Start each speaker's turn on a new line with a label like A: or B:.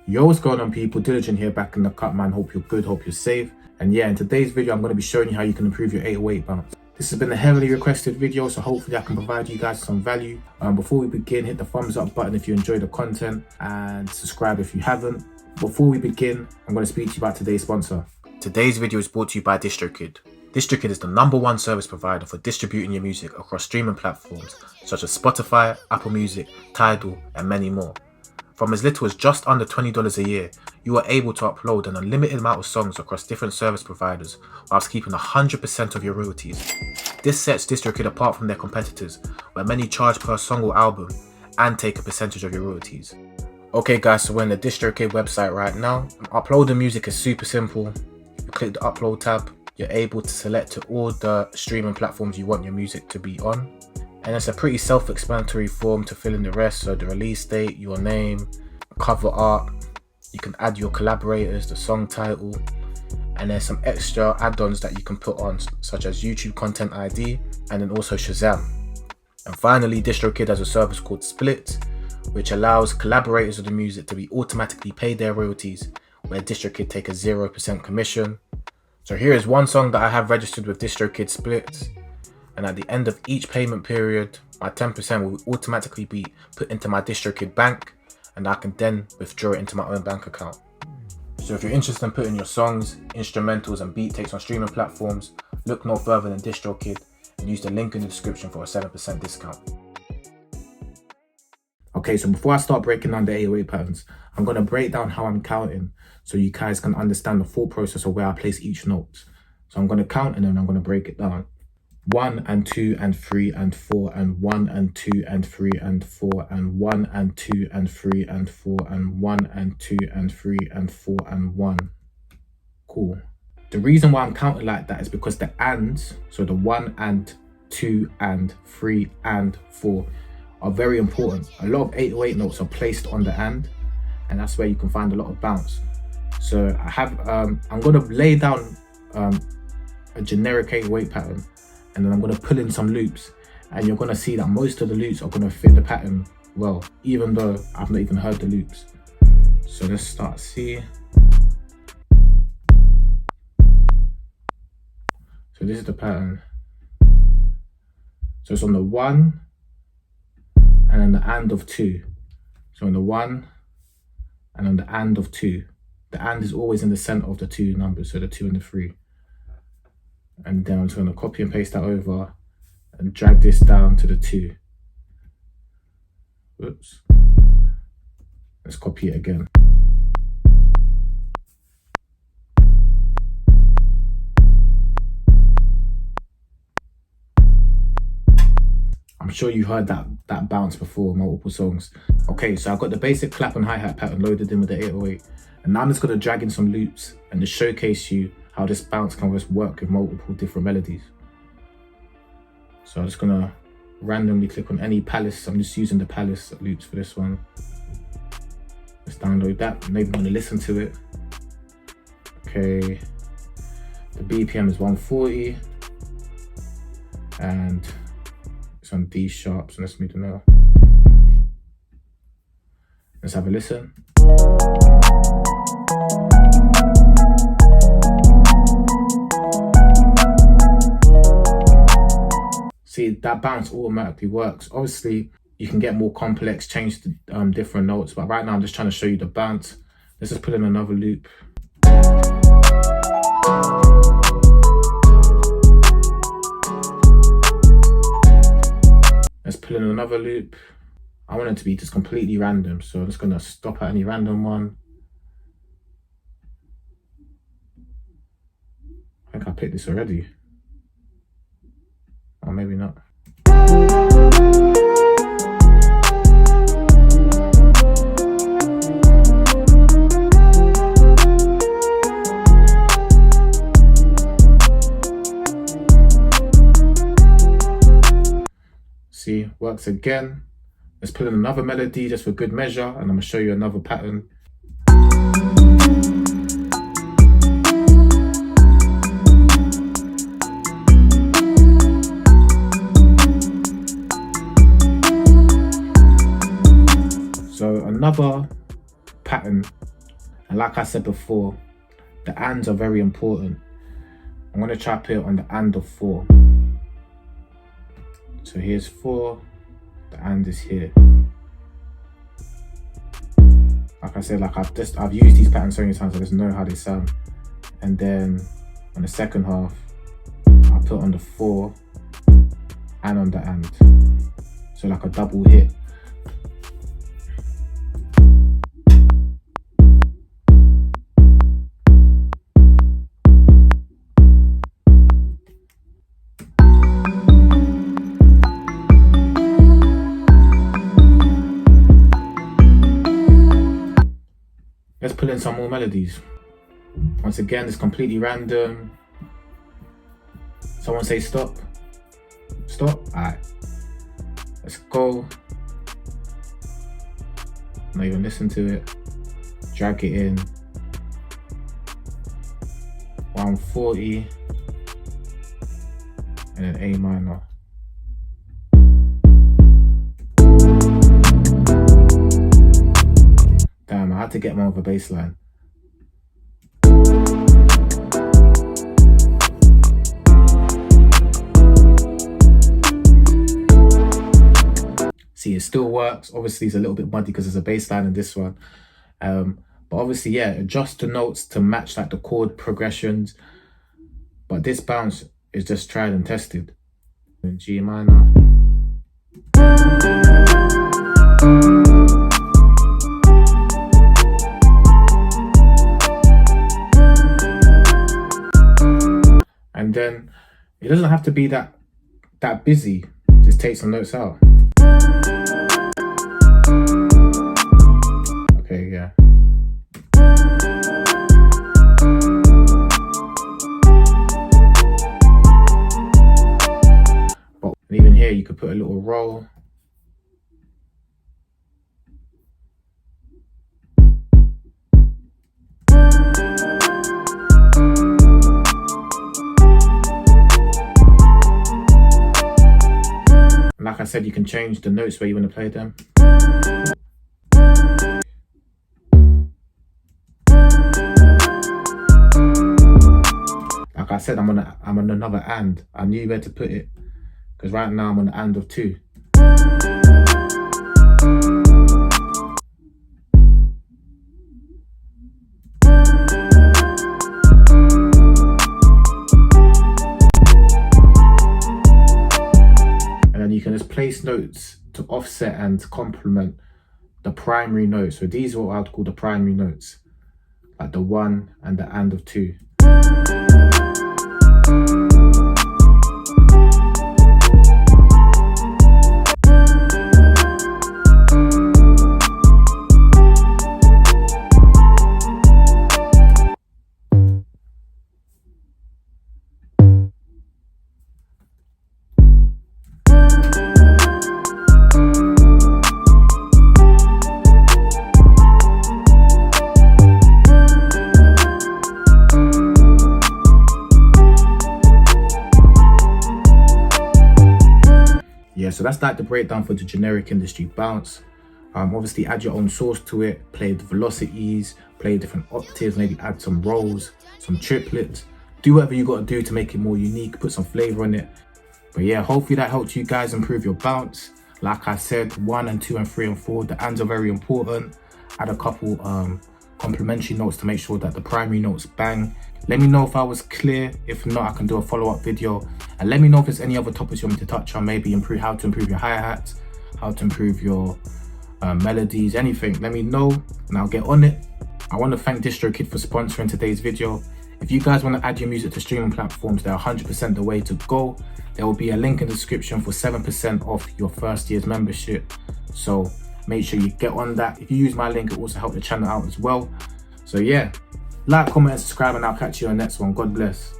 A: Yo, what's going on, people? Diligent here, back in the cut, man. Hope you're good, hope you're safe. And yeah, in today's video, I'm going to be showing you how you can improve your 808 bounce. This has been a heavily requested video, so hopefully I can provide you guys some value. Before we begin, hit the thumbs up button if you enjoy the content and subscribe if you haven't. Before we begin, I'm going to speak to you about today's sponsor. Today's video is brought to you by DistroKid. DistroKid is the #1 service provider for distributing your music across streaming platforms such as Spotify, Apple Music, Tidal, and many more. From as little as just under $20 a year, you are able to upload an unlimited amount of songs across different service providers whilst keeping 100% of your royalties. This sets DistroKid apart from their competitors, where many charge per song or album and take a percentage of your royalties. Okay guys, so we're in the DistroKid website right now. Uploading music is super simple. You click the upload tab, you're able to select to all the streaming platforms you want your music to be on. And it's a pretty self-explanatory form to fill in the rest, so the release date, your name, cover art, you can add your collaborators, the song title, and there's some extra add-ons that you can put on, such as YouTube Content ID and then also Shazam. And finally, DistroKid has a service called Split, which allows collaborators of the music to be automatically paid their royalties, where DistroKid take a 0% commission. So here is one song that I have registered with DistroKid Split. And at the end of each payment period, my 10% will automatically be put into my DistroKid bank, and I can then withdraw it into my own bank account. So if you're interested in putting your songs, instrumentals and beat takes on streaming platforms, look no further than DistroKid and use the link in the description for a 7% discount. Okay, so before I start breaking down the 808 patterns, I'm going to break down how I'm counting so you guys can understand the full process of where I place each note. So I'm going to count and then I'm going to break it down. 1 and 2 and 3 and 4 and 1 and 2 and 3 and 4 and 1 and 2 and 3 and 4 and 1 and 2 and 3 and 4 and 1. Cool. The reason why I'm counting like that is because the ands, so the 1 and 2 and 3 and 4, are very important. A lot of 808 notes are placed on the and that's where you can find a lot of bounce. So I have, I'm going to lay down a generic 808 pattern, and then I'm going to pull in some loops, and you're going to see that most of the loops are going to fit the pattern well, even though I've not even heard the loops. So let's start C. So this is the pattern. So it's on the 1 and then the and of 2. So on the 1 and on the and of 2. The and is always in the center of the two numbers, so the 2 and the 3. And then I'm just going to copy and paste that over and drag this down to the 2. Oops. Let's copy it again. I'm sure you heard that bounce before, multiple songs. Okay, so I've got the basic clap and hi-hat pattern loaded in with the 808. And now I'm just going to drag in some loops and to showcase you how this bounce can just work with multiple different melodies. So I'm just going to randomly click on any Palace. I'm just using the Palace loops for this one. Let's download that. Maybe want to listen to it. Okay. The BPM is 140. And it's on D sharp, so let's move to now. Let's have a listen. See, that bounce automatically works. Obviously, you can get more complex, change the different notes, but right now I'm just trying to show you the bounce. Let's just put in another loop. Let's put in another loop. I want it to be just completely random, so I'm just going to stop at any random one. I think I picked this already. Or maybe not. See, works again. Let's put in another melody just for good measure, and I'm going to show you another pattern. So another pattern And like I said before, the ands are very important. I'm going to try to put it on the and of 4. So here's 4, the and is here. Like I said, I've used these patterns so many times, I just know how they sound. And then on the second half, I'll put on the 4 and on the and. So like a double hit. Let's pull in some more melodies. Once again, it's completely random. Someone say stop. Stop? Alright. Let's go. Not even listen to it. Drag it in. 140. And then A minor. Damn, I had to get more of a bass line. See, it still works. Obviously, it's a little bit muddy because there's a bass line in this one. But obviously, yeah, adjust the notes to match like the chord progressions. But this bounce is just tried and tested. G minor. And then it doesn't have to be that busy. Just take some notes out. Okay, yeah. But even here, you could put a little roll. Like I said, you can change the notes where you want to play them. Like I said, I'm on another and. I knew where to put it because right now I'm on the and of 2. You can just place notes to offset and complement the primary notes. So these are what I would call the primary notes, like the 1 and the and of 2. Yeah, so that's like the breakdown for the generic industry bounce. Obviously add your own source to it, play the velocities, play different octaves, maybe add some rolls, some triplets. Do whatever you got to do to make it more unique, put some flavor on it. But yeah, hopefully that helped you guys improve your bounce. Like I said, 1 and 2 and 3 and 4, the ands are very important. Add a couple complementary notes to make sure that the primary notes bang. Let me know if I was clear. If not, I can do a follow-up video. And let me know if there's any other topics you want me to touch on, maybe how to improve your hi-hats, how to improve your melodies, anything. Let me know and I'll get on it. I want to thank DistroKid for sponsoring today's video. If you guys want to add your music to streaming platforms, they're 100% the way to go. There will be a link in the description for 7% off your first year's membership. So make sure you get on that. If you use my link, it will also help the channel out as well. So yeah, like, comment, and subscribe, and I'll catch you on the next one. God bless.